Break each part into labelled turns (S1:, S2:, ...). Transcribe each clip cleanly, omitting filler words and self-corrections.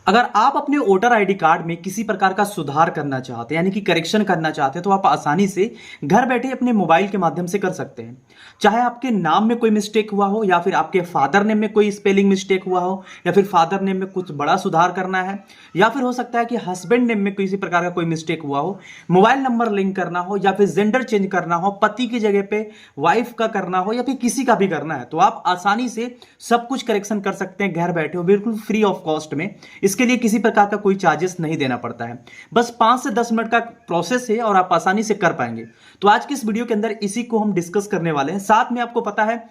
S1: अगर आप अपने वोटर आईडी कार्ड में किसी प्रकार का सुधार करना चाहते हैं यानी कि करेक्शन करना चाहते हैं तो आप आसानी से घर बैठे अपने मोबाइल के माध्यम से कर सकते हैं। चाहे आपके नाम में कोई मिस्टेक हुआ हो या फिर आपके फादर नेम में कोई स्पेलिंग मिस्टेक हुआ हो या फिर फादर नेम में कुछ बड़ा सुधार करना है या फिर हो सकता है कि हस्बैंड नेम में किसी प्रकार का कोई मिस्टेक हुआ हो, मोबाइल नंबर लिंक करना हो या फिर जेंडर चेंज करना हो, पति की जगह पे वाइफ का करना हो या फिर किसी का भी करना है तो आप आसानी से सब कुछ करेक्शन कर सकते हैं घर बैठे हो बिल्कुल फ्री ऑफ कॉस्ट में। इसके लिए किसी प्रकार का कोई चार्जेस नहीं देना पड़ता है। बस 5 से 10 मिनट का प्रोसेस है और आप आसानी से कर पाएंगे। तो आज की इस वीडियो के अंदर इसी को हम डिस्कस करने वाले हैं। साथ में आपको पता है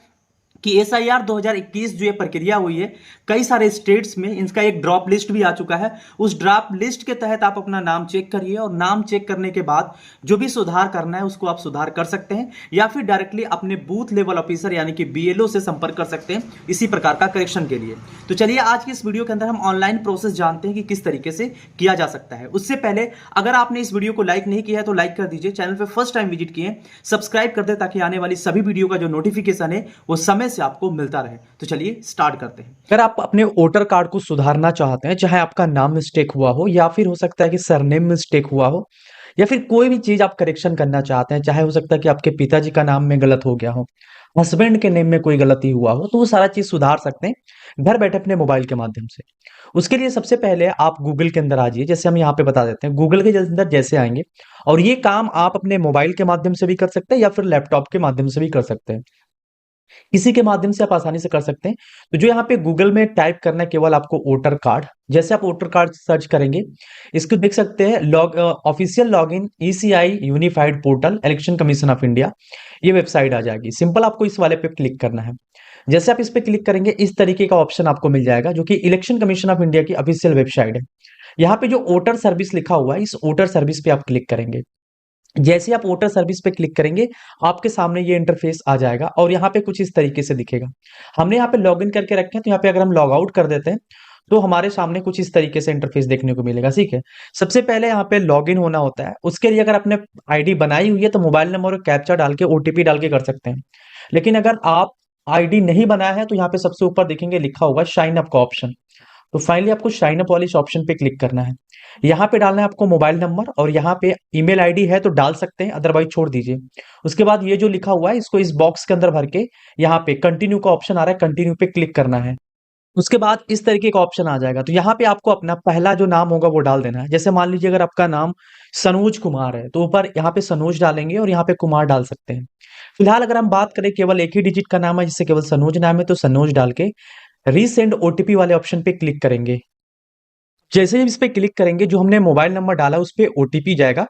S1: कि एसआईआर 2021 जो ये प्रक्रिया हुई है कई सारे स्टेट्स में इनका एक ड्रॉप लिस्ट भी आ चुका है। उस ड्रॉप लिस्ट के तहत आप अपना नाम चेक करिए और नाम चेक करने के बाद जो भी सुधार करना है उसको आप सुधार कर सकते हैं या फिर डायरेक्टली अपने बूथ लेवल ऑफिसर यानी कि बीएलओ से संपर्क कर सकते हैं इसी प्रकार का करेक्शन के लिए। तो चलिए आज की इस वीडियो के अंदर हम ऑनलाइन प्रोसेस जानते हैं कि किस तरीके से किया जा सकता है। उससे पहले अगर आपने इस वीडियो को लाइक नहीं किया है तो लाइक कर दीजिए, चैनल पर फर्स्ट टाइम विजिट किए सब्सक्राइब कर दे ताकि आने वाली सभी वीडियो का जो नोटिफिकेशन है वो समय से आपको मिलता रहे। तो चलिए स्टार्ट करते हैं। अगर आप अपने वोटर कार्ड को सुधारना चाहते हैं, चाहे आपका नाम मिस्टेक हुआ हो या फिर हो सकता है कि सरनेम मिस्टेक हुआ हो या फिर कोई भी चीज आप करेक्शन करना चाहते हैं, चाहे हो सकता है कि आपके पिताजी का नाम में गलत हो गया हो, हस्बैंड के नेम में कोई गलती हुआ हो, तो वो सारा चीज सुधार सकते हैं घर बैठे अपने मोबाइल के माध्यम से। उसके लिए सबसे पहले आप गूगल के अंदर आ जाइए। जैसे हम यहाँ पे बता देते हैं, गूगल के अंदर जैसे आएंगे और ये काम आप अपने मोबाइल के माध्यम से भी कर सकते हैं या फिर लैपटॉप के माध्यम से भी कर सकते हैं। इसी के माध्यम से आप आसानी से कर सकते हैं। तो जो यहाँ पे गूगल में टाइप करना है केवल आपको वोटर कार्ड। जैसे आप वोटर कार्ड सर्च करेंगे इसको देख सकते हैं, official login ECI unified portal election commission of India, ये वेबसाइट आ जाएगी। सिंपल आपको इस वाले पे क्लिक करना है। जैसे आप इस पे क्लिक करेंगे इस तरीके का ऑप्शन आपको मिल जाएगा जो कि इलेक्शन कमीशन ऑफ इंडिया की ऑफिशियल वेबसाइट है। यहाँ पे जो वोटर सर्विस लिखा हुआ है इस वोटर सर्विस पे आप क्लिक करेंगे। जैसे आप वोटर सर्विस पे क्लिक करेंगे आपके सामने ये इंटरफेस आ जाएगा और यहाँ पे कुछ इस तरीके से दिखेगा। हमने यहाँ पे लॉगिन करके रखे हैं तो यहाँ पे अगर हम लॉग आउट कर देते हैं तो हमारे सामने कुछ इस तरीके से इंटरफेस देखने को मिलेगा। ठीक है, सबसे पहले यहाँ पे लॉगिन होना होता है। उसके लिए अगर आपने आईडी बनाई हुई है तो मोबाइल नंबर और कैप्चा डाल के ओटीपी डाल के कर सकते हैं। लेकिन अगर आप आईडी नहीं बनाया है तो यहाँ पे सबसे ऊपर देखेंगे लिखा होगा साइन अप का ऑप्शन। तो फाइनली आपको साइन अप वाले इस ऑप्शन पे क्लिक करना है। यहाँ पे डालना है आपको मोबाइल नंबर और यहाँ पे ईमेल आईडी है तो डाल सकते हैं, अदरवाइज छोड़ दीजिए। उसके बाद ये जो लिखा हुआ है इसको इस बॉक्स के अंदर भर के यहाँ पे कंटिन्यू का ऑप्शन आ रहा है, कंटिन्यू पे क्लिक करना है। उसके बाद इस तरीके का ऑप्शन आ जाएगा तो यहाँ पे आपको अपना पहला जो नाम होगा वो डाल देना है। जैसे मान लीजिए अगर आपका नाम सनोज कुमार है तो ऊपर यहाँ पे सनोज डालेंगे और यहाँ पे कुमार डाल सकते हैं। फिलहाल अगर हम बात करें केवल एक ही डिजिट का नाम है जिससे केवल सनोज नाम है तो सनोज डाल के रीसेंड ओटीपी वाले ऑप्शन पे क्लिक करेंगे। जैसे ही इस पे क्लिक करेंगे जो हमने मोबाइल नंबर डाला उस पे ओटीपी जाएगा।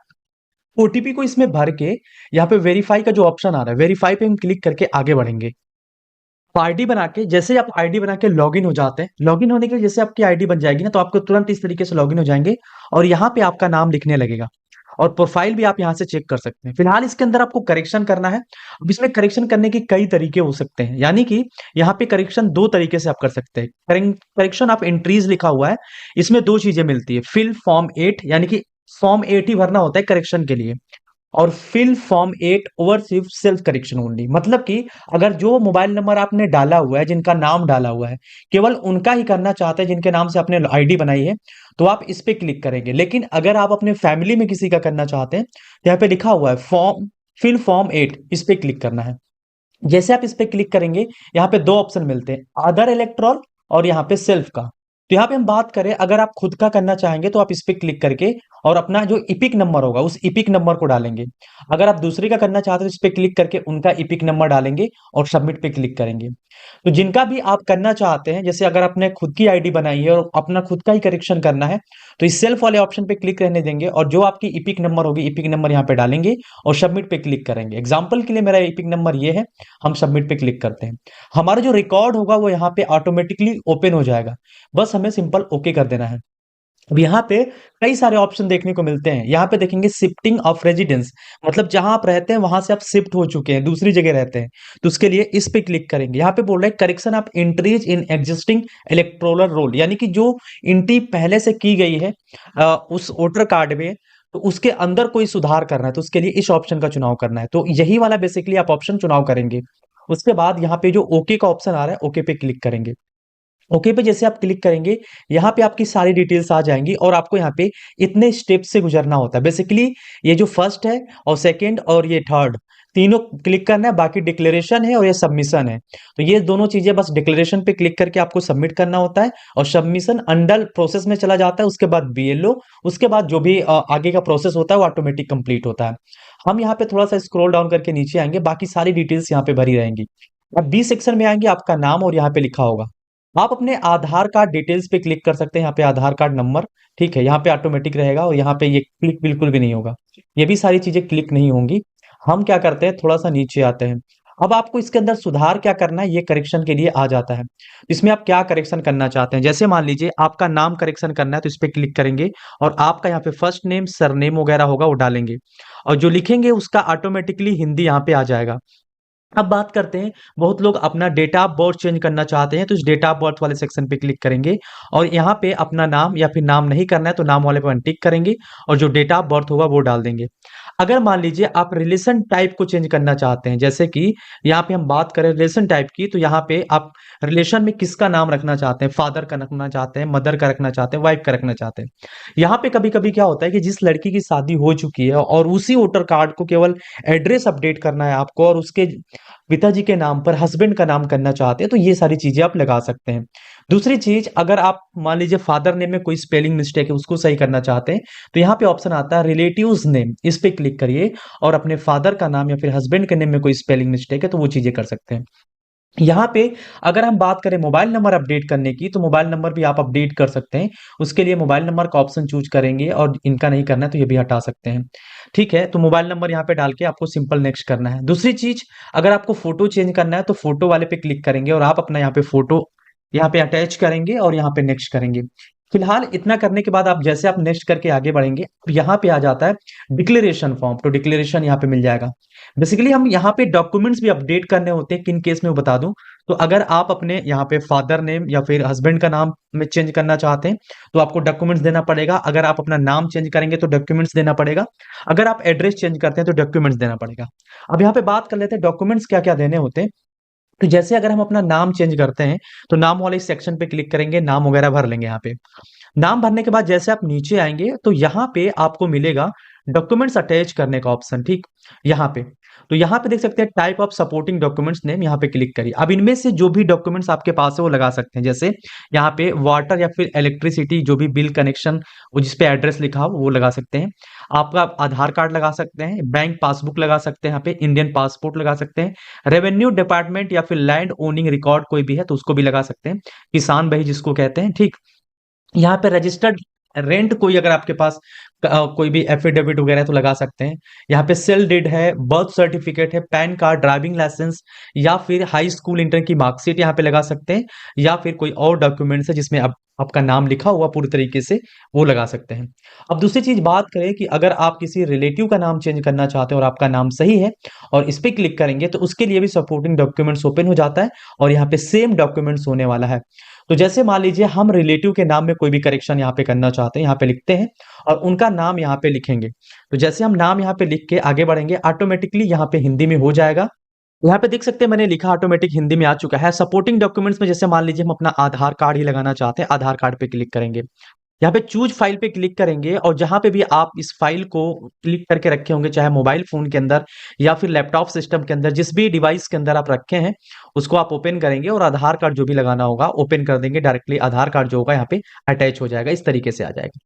S1: ओटीपी को इसमें भर के यहाँ पे वेरीफाई का जो ऑप्शन आ रहा है वेरीफाई पे हम क्लिक करके आगे बढ़ेंगे। तो आईडी बना के जैसे ही आप आईडी बना के लॉगिन हो जाते हैं, लॉगिन होने के लिए जैसे आपकी आईडी बन जाएगी ना तो आपको तुरंत इस तरीके से लॉगिन हो जाएंगे और यहाँ पे आपका नाम दिखने लगेगा और प्रोफाइल भी आप यहाँ से चेक कर सकते हैं। फिलहाल इसके अंदर आपको करेक्शन करना है। अब इसमें करेक्शन करने के कई तरीके हो सकते हैं, यानी कि यहाँ पे करेक्शन दो तरीके से आप कर सकते हैं। करेक्शन ऑफ एंट्रीज लिखा हुआ है, इसमें दो चीजें मिलती है। फिल फॉर्म 8 यानी कि फॉर्म 8 ही भरना होता है करेक्शन के लिए, और fill form 8 over self correction only. मतलब कि अगर जो मोबाइल नंबर आपने डाला हुआ है, जिनका नाम डाला हुआ है, केवल उनका ही करना चाहते हैं जिनके नाम से आपने आईडी बनाई है तो आप इस पे क्लिक करेंगे। लेकिन अगर आप अपने फैमिली में किसी का करना चाहते हैं तो यहाँ पे लिखा हुआ है फॉर्म फिल फॉर्म 8, इस पे क्लिक करना है। जैसे आप इस पे क्लिक करेंगे यहाँ पे दो ऑप्शन मिलते हैं, अदर इलेक्ट्रॉल और यहाँ पे सेल्फ का। तो यहाँ पे हम बात करें अगर आप खुद का करना चाहेंगे तो आप इस पे क्लिक करके और अपना जो इपिक नंबर होगा उस इपिक नंबर को डालेंगे। अगर आप दूसरे का करना चाहते हो तो इस पे क्लिक करके उनका इपिक नंबर डालेंगे और सबमिट पे क्लिक करेंगे। तो जिनका भी आप करना चाहते हैं, जैसे अगर आपने खुद की आईडी बनाई है और अपना खुद का ही करेक्शन करना है तो इस सेल्फ वाले ऑप्शन पे क्लिक रहने देंगे और जो आपकी इपिक नंबर होगी इपिक नंबर यहाँ पे डालेंगे और सबमिट पे क्लिक करेंगे। एग्जाम्पल के लिए मेरा इपिक नंबर ये है, हम सबमिट पे क्लिक करते हैं। हमारा जो रिकॉर्ड होगा वो यहाँ पे ऑटोमेटिकली ओपन हो जाएगा, बस हमें सिंपल ओके कर देना है। अब यहाँ पे कई सारे ऑप्शन देखने को मिलते हैं। यहाँ पे देखेंगे शिफ्टिंग ऑफ रेजिडेंस, मतलब जहां आप रहते हैं वहां से आप शिफ्ट हो चुके हैं, दूसरी जगह रहते हैं, तो उसके लिए इस पे क्लिक करेंगे। यहाँ पे बोल रहे हैं correction of entries in existing electoral roll, यानी कि जो एंट्री पहले से की गई है उस वोटर कार्ड में तो उसके अंदर कोई सुधार करना है तो उसके लिए इस ऑप्शन का चुनाव करना है। तो यही वाला बेसिकली आप ऑप्शन चुनाव करेंगे। उसके बाद यहाँ पे जो ओके का ऑप्शन आ रहा है ओके पे क्लिक करेंगे। ओके पे जैसे आप क्लिक करेंगे, यहाँ पे आपकी सारी डिटेल्स आ जाएंगी और आपको यहाँ पे इतने स्टेप से गुजरना होता है। बेसिकली ये जो फर्स्ट है और सेकंड और ये थर्ड, तीनों क्लिक करना है। बाकी डिक्लेरेशन है और ये सबमिशन है। तो ये दोनों चीजें बस डिक्लेरेशन पे क्लिक करके आपको सबमिट करना होता है और सबमिशन अंडर प्रोसेस में चला जाता है। उसके बाद बीएलओ, उसके बाद जो भी आगे का प्रोसेस होता है वो ऑटोमेटिक कंप्लीट होता है। हम यहाँ पे थोड़ा सा स्क्रॉल डाउन करके नीचे आएंगे, बाकी सारी डिटेल्स यहाँ पे भरी रहेंगी। अब बी सेक्शन में आएंगे, आपका नाम और यहाँ पे लिखा होगा। आप अपने आधार कार्ड डिटेल्स पे क्लिक कर सकते हैं, यहाँ पे आधार कार्ड नंबर, ठीक है, यहाँ पे ऑटोमेटिक रहेगा और यहाँ पे ये क्लिक बिल्कुल भी नहीं होगा। ये भी सारी चीजें क्लिक नहीं होंगी। हम क्या करते हैं, थोड़ा सा नीचे आते हैं। अब आपको इसके अंदर सुधार क्या करना है, ये करेक्शन के लिए आ जाता है। इसमें आप क्या करेक्शन करना चाहते हैं, जैसे मान लीजिए आपका नाम करेक्शन करना है तो इस पे क्लिक करेंगे और आपका यहाँ पे फर्स्ट नेम सरनेम वगैरह होगा वो डालेंगे और जो लिखेंगे उसका ऑटोमेटिकली हिंदी यहाँ पे आ जाएगा। अब बात करते हैं, बहुत लोग अपना डेट ऑफ बर्थ चेंज करना चाहते हैं तो इस डेट ऑफ बर्थ वाले सेक्शन पे क्लिक करेंगे और यहाँ पे अपना नाम या फिर नाम नहीं करना है तो नाम वाले पे टिक करेंगे और जो डेट ऑफ बर्थ होगा वो डाल देंगे। अगर मान लीजिए आप रिलेशन टाइप को चेंज करना चाहते हैं, जैसे कि यहाँ पे हम बात करें रिलेशन टाइप की, तो यहाँ पे आप रिलेशन में किसका नाम रखना चाहते हैं, फादर का रखना चाहते हैं, मदर का रखना चाहते हैं, वाइफ का रखना चाहते हैं। यहाँ पे कभी कभी क्या होता है कि जिस लड़की की शादी हो चुकी है और उसी वोटर कार्ड को केवल एड्रेस अपडेट करना है आपको और उसके पिताजी के नाम पर हस्बैंड का नाम करना चाहते हैं तो ये सारी चीजें आप लगा सकते हैं। दूसरी चीज, अगर आप मान लीजिए फादर नेम में कोई स्पेलिंग मिस्टेक है उसको सही करना चाहते हैं तो यहाँ पे ऑप्शन आता है रिलेटिव्स नेम, इस पे क्लिक करिए और अपने फादर का नाम या फिर हस्बैंड के नेम में कोई स्पेलिंग मिस्टेक है तो वो चीजें कर सकते हैं। यहाँ पे अगर हम बात करें मोबाइल नंबर अपडेट करने की, तो मोबाइल नंबर भी आप अपडेट कर सकते हैं। उसके लिए मोबाइल नंबर का ऑप्शन चूज करेंगे और इनका नहीं करना है तो ये भी हटा सकते हैं। ठीक है, तो मोबाइल नंबर यहाँ पे डाल के आपको सिंपल नेक्स्ट करना है। दूसरी चीज, अगर आपको फोटो चेंज करना है तो फोटो वाले पे क्लिक करेंगे और आप अपना यहाँ पे फोटो यहाँ पे अटैच करेंगे और यहाँ पे नेक्स्ट करेंगे। फिलहाल इतना करने के बाद आप जैसे आप नेक्स्ट करके आगे बढ़ेंगे, अब यहाँ पे आ जाता है डिक्लेरेशन फॉर्म, तो डिक्लेरेशन यहाँ पे मिल जाएगा। बेसिकली हम यहाँ पे डॉक्यूमेंट्स भी अपडेट करने होते हैं, किन केस में वो बता दूं। तो अगर आप अपने यहाँ पे फादर नेम या फिर हस्बैंड का नाम में चेंज करना चाहते हैं तो आपको डॉक्यूमेंट्स देना पड़ेगा। अगर आप अपना नाम चेंज करेंगे तो डॉक्यूमेंट्स देना पड़ेगा। अगर आप एड्रेस चेंज करते हैं तो डॉक्यूमेंट्स देना पड़ेगा। अब यहाँ पे बात कर लेते हैं डॉक्यूमेंट्स क्या क्या देने होते हैं। तो जैसे अगर हम अपना नाम चेंज करते हैं तो नाम वाले सेक्शन पे क्लिक करेंगे, नाम वगैरह भर लेंगे। यहाँ पे नाम भरने के बाद जैसे आप नीचे आएंगे तो यहाँ पे आपको मिलेगा डॉक्यूमेंट्स अटैच करने का ऑप्शन, ठीक, यहाँ पे। तो यहाँ पे देख सकते हैं type of supporting documents name, यहाँ पे क्लिक करिए। अब इनमें से जो भी डॉक्यूमेंट्स आपके पास है वो लगा सकते हैं। जैसे यहाँ पे वाटर या फिर इलेक्ट्रिसिटी जो भी बिल कनेक्शन वो जिस पे एड्रेस लिखा हो वो लगा सकते हैं। आपका आधार कार्ड लगा सकते हैं, बैंक पासबुक लगा सकते हैं, यहाँ पे इंडियन पासपोर्ट लगा सकते हैं, रेवेन्यू डिपार्टमेंट या फिर लैंड ओनिंग रिकॉर्ड कोई भी है तो उसको भी लगा सकते हैं, किसान भाई जिसको कहते हैं, ठीक। यहाँ पे रजिस्टर्ड रेंट कोई अगर आपके पास कोई भी एफिडेविट वगैरह है तो लगा सकते हैं। यहाँ पे सेल डीड है, बर्थ सर्टिफिकेट है, पैन कार्ड, ड्राइविंग लाइसेंस या फिर हाई स्कूल इंटर की मार्कशीट यहाँ पे लगा सकते हैं, या फिर कोई और डॉक्यूमेंट्स है जिसमें आपका नाम लिखा हुआ पूरी तरीके से, वो लगा सकते हैं। अब दूसरी चीज बात करें कि अगर आप किसी रिलेटिव का नाम चेंज करना चाहते हैं और आपका नाम सही है और इस पे क्लिक करेंगे तो उसके लिए भी सपोर्टिंग डॉक्यूमेंट्स ओपन हो जाता है और यहाँ पे सेम डॉक्यूमेंट्स होने वाला है। तो जैसे मान लीजिए हम रिलेटिव के नाम में कोई भी करेक्शन यहाँ पे करना चाहते हैं, यहाँ पे लिखते हैं और उनका नाम यहाँ पे लिखेंगे। तो जैसे हम नाम यहाँ पे लिख के आगे बढ़ेंगे, ऑटोमेटिकली यहाँ पे हिंदी में हो जाएगा। यहाँ पे देख सकते हैं मैंने लिखा ऑटोमेटिक हिंदी में आ चुका है। सपोर्टिंग डॉक्यूमेंट्स में जैसे मान लीजिए हम अपना आधार कार्ड ही लगाना चाहते हैं, आधार कार्ड पे क्लिक करेंगे, यहाँ पे चूज फाइल पे क्लिक करेंगे और जहां पे भी आप इस फाइल को क्लिक करके रखे होंगे, चाहे मोबाइल फोन के अंदर या फिर लैपटॉप सिस्टम के अंदर, जिस भी डिवाइस के अंदर आप रखे हैं उसको आप ओपन करेंगे और आधार कार्ड जो भी लगाना होगा ओपन कर देंगे। डायरेक्टली आधार कार्ड जो होगा यहाँ पे अटैच हो जाएगा, इस तरीके से आ जाएगा।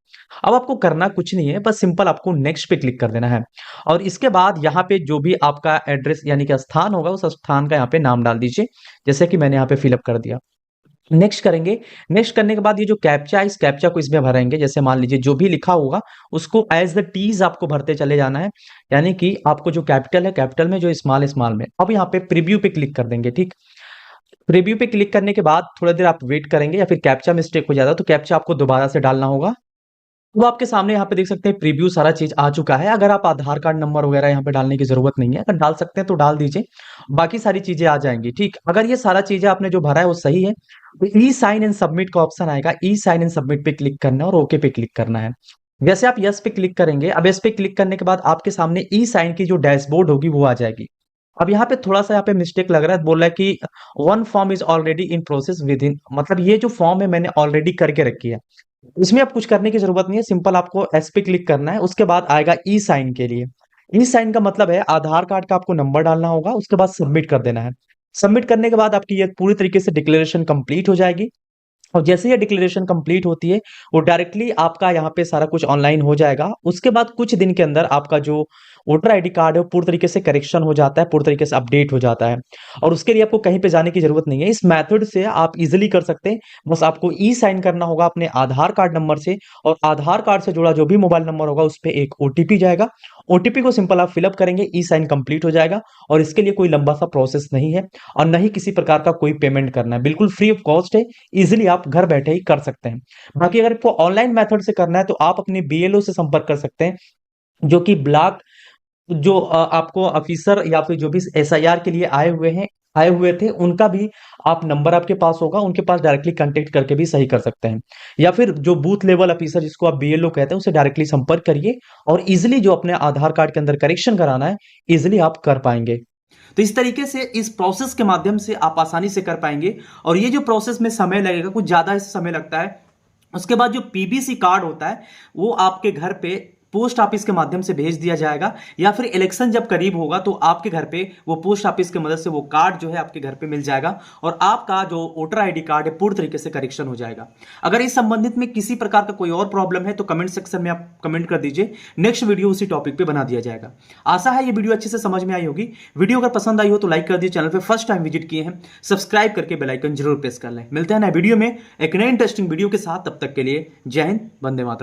S1: अब आपको करना कुछ नहीं है, बस सिंपल आपको नेक्स्ट पे क्लिक कर देना है और इसके बाद यहाँ पे जो भी आपका एड्रेस यानी कि स्थान होगा उस स्थान का यहाँ पे नाम डाल दीजिए, जैसे कि मैंने यहाँ पे फिलअप कर दिया। नेक्स्ट करेंगे। नेक्स्ट करने के बाद ये जो कैप्चा है इस कैप्चा को इसमें भरेंगे। जैसे मान लीजिए जो भी लिखा होगा उसको एज द टीज आपको भरते चले जाना है, यानी कि आपको जो कैपिटल है कैपिटल में, जो स्मॉल स्मॉल में। अब यहाँ पे प्रीव्यू पे क्लिक कर देंगे, ठीक। प्रीव्यू पे क्लिक करने के बाद थोड़ा देर आप वेट करेंगे या फिर कैप्चा मिस्टेक हो जाता है तो कैप्चा आपको दोबारा से डालना होगा। वो आपके सामने यहाँ पे देख सकते हैं प्रीव्यू सारा चीज आ चुका है। अगर आप आधार कार्ड नंबर वगैरह यहाँ पे डालने की जरूरत नहीं है, अगर डाल सकते हैं तो डाल दीजिए, बाकी सारी चीजें आ जाएंगी, ठीक। अगर ये सारा चीजें आपने जो भरा है वो सही है तो ई साइन एंड सबमिट का ऑप्शन आएगा, ई साइन एंड सबमिट पे क्लिक करना है और ओके पे क्लिक करना है। जैसे आप यस पे क्लिक करेंगे, अब यस पे क्लिक करने के बाद आपके सामने ई साइन की जो डैशबोर्ड होगी वो आ जाएगी। अब यहाँ पे थोड़ा सा यहाँ पे मिस्टेक लग रहा है, बोल रहा है कि one form is already in process with in, मतलब ये जो फॉर्म है मैंने ऑलरेडी करके रखी है। इसमें अब कुछ करने की जरूरत नहीं है, सिंपल आपको एस पे क्लिक करना है, उसके बाद आएगा ई साइन के लिए। ई साइन का मतलब है आधार कार्ड का आपको नंबर डालना होगा, उसके बाद सबमिट कर देना है। सबमिट करने के बाद आपकी ये पूरी तरीके से डिक्लेरेशन कंप्लीट हो जाएगी। और जैसे ये डिक्लेरेशन कंप्लीट होती है, वो डायरेक्टली आपका यहाँ पे सारा कुछ ऑनलाइन हो जाएगा। उसके बाद कुछ दिन के अंदर आपका जो वोटर आईडी कार्ड है वो पूरी तरीके से करेक्शन हो जाता है, पूरी तरीके से अपडेट हो जाता है। और उसके लिए आपको कहीं पे जाने की जरूरत नहीं है, इस मेथड से आप इजिली कर सकते हैं। बस आपको ई साइन करना होगा अपने आधार कार्ड नंबर से, और आधार कार्ड से जुड़ा जो भी मोबाइल नंबर होगा उस पर एक ओटीपी जाएगा। ओटीपी को सिंपल आप फिलअप करेंगे, ई साइन कंप्लीट हो जाएगा। और इसके लिए कोई लंबा सा प्रोसेस नहीं है, और न ही किसी प्रकार का कोई पेमेंट करना है, बिल्कुल फ्री ऑफ कॉस्ट है। इजीली आप घर बैठे ही कर सकते हैं। बाकी अगर आपको ऑनलाइन मेथड से करना है तो आप अपने बीएलओ से संपर्क कर सकते हैं, जो कि ब्लॉक जो आपको ऑफिसर या फिर जो भी एसआईआर के लिए आए हुए थे, उनका भी आप नंबर आपके पास होगा, उनके पास डायरेक्टली कांटेक्ट करके भी सही कर सकते हैं। या फिर जो बूथ लेवल ऑफिसर जिसको आप बीएलओ कहते हैं, उसे डायरेक्टली संपर्क करिए, और इजिली जो अपने आधार कार्ड के अंदर करेक्शन कराना है, इजिली आप कर पाएंगे। तो इस तरीके से इस प्रोसेस के माध्यम से आप आसानी से कर पाएंगे। और ये जो प्रोसेस में समय लगेगा, कुछ ज्यादा इस समय लगता है। उसके बाद जो पीबीसी कार्ड होता है वो आपके घर पे पोस्ट ऑफिस के माध्यम से भेज दिया जाएगा, या फिर इलेक्शन जब करीब होगा तो आपके घर पे वो पोस्ट ऑफिस की मदद से वो कार्ड जो है आपके घर पे मिल जाएगा, और आपका जो वोटर आईडी कार्ड है पूरी तरीके से करेक्शन हो जाएगा। अगर इस संबंधित में किसी प्रकार का कोई और प्रॉब्लम है तो कमेंट सेक्शन में आप कमेंट कर दीजिए, नेक्स्ट वीडियो उसी टॉपिक पे बना दिया जाएगा। आशा है ये वीडियो अच्छे से समझ में आई होगी। वीडियो अगर पसंद आई हो तो लाइक कर दीजिए, चैनल पे फर्स्ट टाइम विजिट किए हैं सब्सक्राइब करके बेल आइकन जरूर प्रेस कर लें। मिलते हैं नए वीडियो में एक नए इंटरेस्टिंग वीडियो के साथ, तब तक के लिए जय हिंद, वंदे मातरम।